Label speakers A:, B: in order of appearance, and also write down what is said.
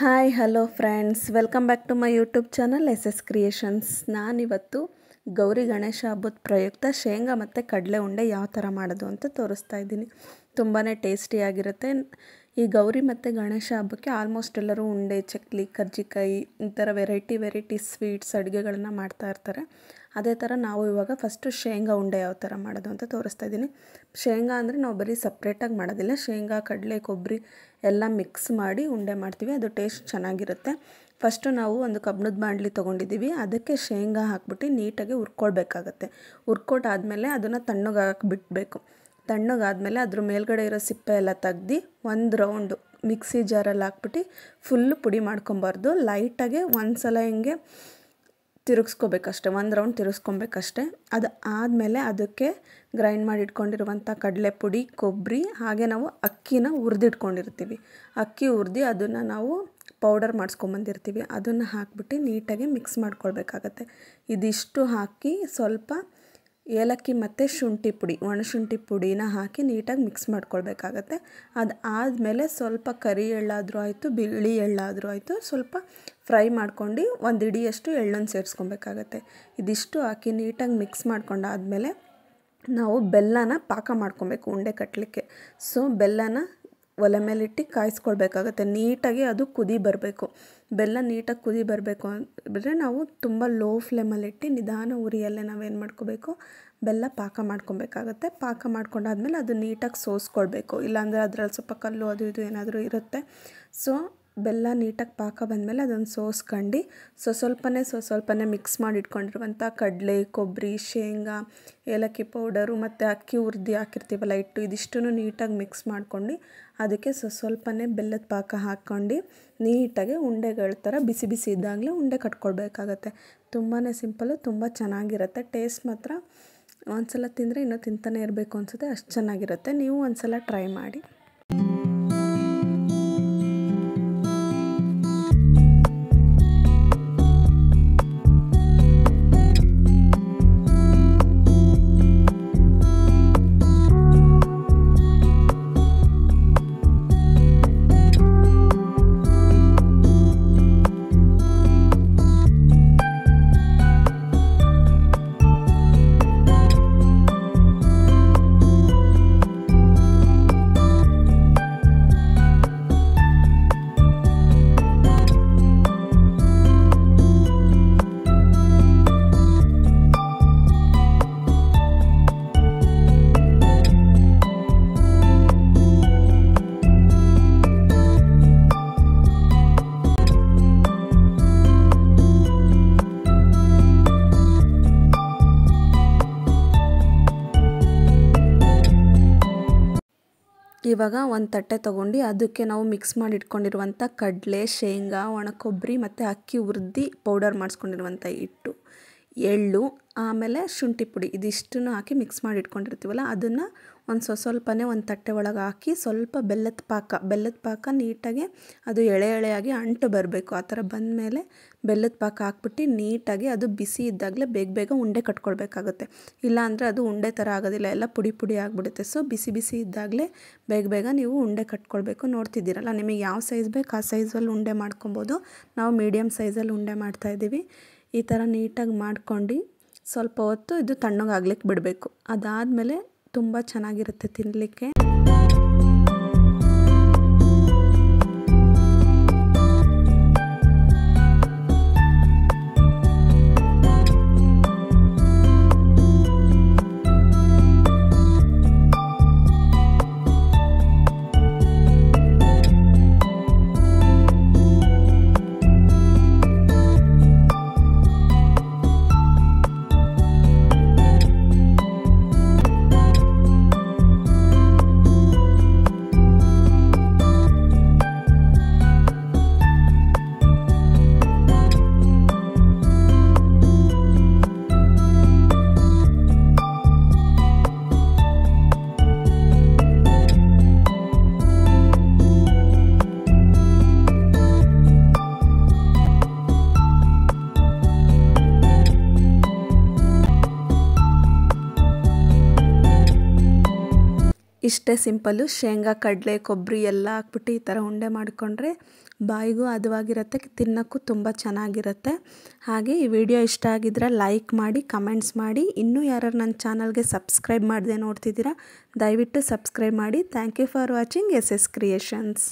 A: Hi hello friends, welcome back to my YouTube channel SS creations. ನಾನಿವತ್ತು ಗೌರಿ ಗಣೇಶ ಹಬ್ಬದ ಪ್ರಯುಕ್ತ ಶೇಂಗಾ ಮತ್ತು ಕಡಲೆ ಉಂಡೆ ಯಾವ ಥರ ಮಾಡೋದು ಅಂತ ತೋರಿಸ್ತಾ ಇದ್ದೀನಿ. ತುಂಬಾ ಟೇಸ್ಟಿಯಾಗಿರುತ್ತೆ. ಈ ಗೌರಿ ಮತ್ತು ಗಣೇಶ ಹಬ್ಬಕ್ಕೆ ಆಲ್ಮೋಸ್ಟ್ ಎಲ್ಲರೂ ಉಂಡೆ, ಚಕ್ಲಿ, ಕರ್ಜಿಕಾಯಿ ಈ ಥರ ವೆರೈಟಿ ಸ್ವೀಟ್ಸ್ ಅಡುಗೆಗಳನ್ನ ಮಾಡ್ತಾ ಇರ್ತಾರೆ. ಅದೇ ಥರ ನಾವು ಇವಾಗ ಫಸ್ಟು ಶೇಂಗಾ ಉಂಡೆ ಯಾವ ಥರ ಮಾಡೋದು ಅಂತ ತೋರಿಸ್ತಾ ಇದ್ದೀನಿ. ಶೇಂಗಾ ಅಂದರೆ ನಾವು ಬರೀ ಸಪ್ರೇಟಾಗಿ ಮಾಡೋದಿಲ್ಲ, ಶೇಂಗಾ, ಕಡಲೆ, ಕೊಬ್ಬರಿ ಎಲ್ಲ ಮಿಕ್ಸ್ ಮಾಡಿ ಉಂಡೆ ಮಾಡ್ತೀವಿ. ಅದು ಟೇಸ್ಟ್ ಚೆನ್ನಾಗಿರುತ್ತೆ. ಫಸ್ಟು ನಾವು ಒಂದು ಕಬ್ಬಿಣದ ಬಾಣಲಿ ತೊಗೊಂಡಿದ್ದೀವಿ. ಅದಕ್ಕೆ ಶೇಂಗಾ ಹಾಕ್ಬಿಟ್ಟು ನೀಟಾಗಿ ಹುರ್ಕೊಳ್ಬೇಕಾಗತ್ತೆ. ಹುರ್ಕೊಟ್ಟಾದಮೇಲೆ ಅದನ್ನು ತಣ್ಣಗೆ ಬಿಡಬೇಕು. ತಣ್ಣಗಾದಮೇಲೆ ಅದ್ರ ಮೇಲ್ಗಡೆ ಇರೋ ಸಿಪ್ಪೆ ಎಲ್ಲ ತೆಗ್ದು ಒಂದು ರೌಂಡು ಮಿಕ್ಸಿ ಜಾರಲ್ಲಿ ಹಾಕ್ಬಿಟ್ಟು ಫುಲ್ಲು ಪುಡಿ ಮಾಡ್ಕೊಬಾರ್ದು. ಲೈಟಾಗಿ ಒಂದು ಸಲ ಹಿಂಗೆ ತಿರುಗಿಸ್ಕೋಬೇಕಷ್ಟೆ, ಒಂದು ರೌಂಡ್ ತಿರುಗಿಸ್ಕೊಬೇಕಷ್ಟೆ. ಅದು ಆದಮೇಲೆ ಅದಕ್ಕೆ ಗ್ರೈಂಡ್ ಮಾಡಿ ಇಟ್ಕೊಂಡಿರುವಂಥ ಕಡಲೆ ಪುಡಿ, ಕೊಬ್ಬರಿ, ಹಾಗೆ ನಾವು ಅಕ್ಕಿನ ಹುರಿದಿಟ್ಕೊಂಡಿರ್ತೀವಿ. ಅಕ್ಕಿ ಹುರಿದು ಅದನ್ನು ನಾವು ಪೌಡರ್ ಮಾಡಿಸ್ಕೊಂಬಂದಿರ್ತೀವಿ. ಅದನ್ನು ಹಾಕ್ಬಿಟ್ಟು ನೀಟಾಗಿ ಮಿಕ್ಸ್ ಮಾಡ್ಕೊಳ್ಬೇಕಾಗತ್ತೆ. ಇದಿಷ್ಟು ಹಾಕಿ ಸ್ವಲ್ಪ ಏಲಕ್ಕಿ ಮತ್ತು ಶುಂಠಿ ಪುಡಿ, ಒಣಶುಂಠಿ ಪುಡಿನ ಹಾಕಿ ನೀಟಾಗಿ ಮಿಕ್ಸ್ ಮಾಡ್ಕೊಳ್ಬೇಕಾಗತ್ತೆ. ಅದು ಆದಮೇಲೆ ಸ್ವಲ್ಪ ಕರಿ ಎಳ್ಳಾದರೂ ಆಯಿತು, ಬಿಳಿ ಎಳ್ಳಾದರೂ ಆಯಿತು, ಸ್ವಲ್ಪ ಫ್ರೈ ಮಾಡ್ಕೊಂಡು ಒಂದು ಇಡಿಯಷ್ಟು ಎಳ್ಳನ್ನು ಸೇರಿಸ್ಕೊಬೇಕಾಗತ್ತೆ. ಇದಿಷ್ಟು ಹಾಕಿ ನೀಟಾಗಿ ಮಿಕ್ಸ್ ಮಾಡ್ಕೊಂಡಾದಮೇಲೆ ನಾವು ಬೆಲ್ಲನ ಪಾಕ ಮಾಡ್ಕೊಬೇಕು ಉಂಡೆ ಕಟ್ಟಲಿಕ್ಕೆ. ಸೊ ಬೆಲ್ಲನ ಒಲೆ ಮೇಲಿಟ್ಟು ಕಾಯಿಸ್ಕೊಳ್ಬೇಕಾಗತ್ತೆ. ನೀಟಾಗಿ ಅದು ಕುದಿ ಬರಬೇಕು. ಬೆಲ್ಲ ನೀಟಾಗಿ ಕುದಿ ಬರಬೇಕು ಅಂದರೆ ನಾವು ತುಂಬ ಲೋ ಫ್ಲೇಮಲ್ಲಿಟ್ಟು ನಿಧಾನ ಉರಿಯಲ್ಲೇ ನಾವೇನು ಮಾಡ್ಕೋಬೇಕು, ಬೆಲ್ಲ ಪಾಕ ಮಾಡ್ಕೊಬೇಕಾಗತ್ತೆ. ಪಾಕ ಮಾಡ್ಕೊಂಡಾದ್ಮೇಲೆ ಅದು ನೀಟಾಗಿ ಸೋಸ್ಕೊಳ್ಬೇಕು. ಇಲ್ಲಾಂದರೆ ಅದರಲ್ಲಿ ಸ್ವಲ್ಪ ಕಲ್ಲು ಅದು ಇದು ಏನಾದರೂ ಇರುತ್ತೆ. ಸೊ ಬೆಲ್ಲ ನೀಟಾಗಿ ಪಾಕ ಬಂದಮೇಲೆ ಅದನ್ನು ಸೋಸ್ಕೊಂಡು ಸ್ವಲ್ಪನೇ ಮಿಕ್ಸ್ ಮಾಡಿ ಇಟ್ಕೊಂಡಿರುವಂಥ ಕಡಲೆ, ಕೊಬ್ಬರಿ, ಶೇಂಗಾ, ಏಲಕ್ಕಿ ಪೌಡರು ಮತ್ತು ಅಕ್ಕಿ ಹುರಿದು ಹಾಕಿರ್ತೀವಲ್ಲ ಹಿಟ್ಟು, ಇದಿಷ್ಟನ್ನು ನೀಟಾಗಿ ಮಿಕ್ಸ್ ಮಾಡ್ಕೊಂಡು ಅದಕ್ಕೆ ಸ್ವಲ್ಪನೇ ಬೆಲ್ಲದ ಪಾಕ ಹಾಕ್ಕೊಂಡು ನೀಟಾಗಿ ಉಂಡೆಗಳ ಥರ ಬಿಸಿ ಇದ್ದಾಗಲೇ ಉಂಡೆ ಕಟ್ಕೊಳ್ಬೇಕಾಗತ್ತೆ. ತುಂಬಾ ಸಿಂಪಲ್ಲು, ತುಂಬ ಚೆನ್ನಾಗಿರುತ್ತೆ. ಟೇಸ್ಟ್ ಮಾತ್ರ ಒಂದು ಸಲ ತಿಂದರೆ ಇನ್ನೂ ತಿಂತಾನೆ ಇರಬೇಕು ಅನಿಸುತ್ತೆ, ಅಷ್ಟು ಚೆನ್ನಾಗಿರುತ್ತೆ. ನೀವು ಒಂದು ಸಲ ಟ್ರೈ ಮಾಡಿ. ಇವಾಗ ಒಂದು ತಟ್ಟೆ ತೊಗೊಂಡು ಅದಕ್ಕೆ ನಾವು ಮಿಕ್ಸ್ ಮಾಡಿ ಇಟ್ಕೊಂಡಿರುವಂಥ ಕಡಲೆ, ಶೇಂಗಾ, ಒಣ ಕೊಬ್ಬರಿ ಮತ್ತು ಅಕ್ಕಿ ಹುರಿದು ಪೌಡರ್ ಮಾಡಿಸ್ಕೊಂಡಿರುವಂಥ ಹಿಟ್ಟು, ಎಳ್ಳು, ಆಮೇಲೆ ಶುಂಠಿ ಪುಡಿ, ಇದಿಷ್ಟನ್ನು ಹಾಕಿ ಮಿಕ್ಸ್ ಮಾಡಿ ಇಟ್ಕೊಂಡಿರ್ತೀವಲ್ಲ ಅದನ್ನು ಸ್ವಲ್ಪನೇ ಒಂದು ತಟ್ಟೆ ಒಳಗೆ ಹಾಕಿ ಸ್ವಲ್ಪ ಬೆಲ್ಲದ ಪಾಕ ನೀಟಾಗಿ ಅದು ಎಳೆಯಾಗಿ ಅಂಟು ಬರಬೇಕು. ಆ ಥರ ಬಂದಮೇಲೆ ಬೆಲ್ಲದ ಪಾಕ ಹಾಕ್ಬಿಟ್ಟು ನೀಟಾಗಿ ಅದು ಬಿಸಿ ಇದ್ದಾಗಲೇ ಬೇಗ ಉಂಡೆ ಕಟ್ಕೊಳ್ಬೇಕಾಗುತ್ತೆ. ಇಲ್ಲಾಂದರೆ ಅದು ಉಂಡೆ ಥರ ಆಗೋದಿಲ್ಲ, ಎಲ್ಲ ಪುಡಿ ಆಗಿಬಿಡುತ್ತೆ. ಸೊ ಬಿಸಿ ಇದ್ದಾಗಲೇ ಬೇಗ ನೀವು ಉಂಡೆ ಕಟ್ಕೊಳ್ಬೇಕು. ನೋಡ್ತಿದ್ದೀರಲ್ಲ, ನಿಮಗೆ ಯಾವ ಸೈಜ್ ಬೇಕು ಆ ಸೈಜಲ್ಲಿ ಉಂಡೆ ಮಾಡ್ಕೊಬೋದು. ನಾವು ಮೀಡಿಯಮ್ ಸೈಜಲ್ಲಿ ಉಂಡೆ ಮಾಡ್ತಾಯಿದ್ದೀವಿ. ಈ ಥರ ನೀಟಾಗಿ ಮಾಡ್ಕೊಂಡು ಸ್ವಲ್ಪ ಹೊತ್ತು ಇದು ತಣ್ಣಗಾಗ್ಲಿಕ್ಕೆ ಬಿಡಬೇಕು. ಅದಾದಮೇಲೆ ತುಂಬ ಚೆನ್ನಾಗಿರುತ್ತೆ ತಿನ್ನಲಿಕ್ಕೆ. ಇಷ್ಟೇ ಸಿಂಪಲ್ಲು. ಶೇಂಗಾ, ಕಡಲೆ, ಕೊಬ್ಬರಿ ಎಲ್ಲ ಹಾಕ್ಬಿಟ್ಟು ಈ ಥರ ಉಂಡೆ ಮಾಡಿಕೊಂಡ್ರೆ ಬಾಯಿಗೂ ಹದವಾಗಿರುತ್ತೆ, ತಿನ್ನೋಕ್ಕೂ ತುಂಬ ಚೆನ್ನಾಗಿರುತ್ತೆ. ಹಾಗೆ ಈ ವಿಡಿಯೋ ಇಷ್ಟ ಆಗಿದ್ರೆ ಲೈಕ್ ಮಾಡಿ, ಕಮೆಂಟ್ಸ್ ಮಾಡಿ. ಇನ್ನೂ ಯಾರು ನನ್ನ ಚಾನಲ್ಗೆ ಸಬ್ಸ್ಕ್ರೈಬ್ ಮಾಡದೆ ನೋಡ್ತಿದ್ದೀರಾ ದಯವಿಟ್ಟು ಸಬ್ಸ್ಕ್ರೈಬ್ ಮಾಡಿ. Thank you for watching SS creations.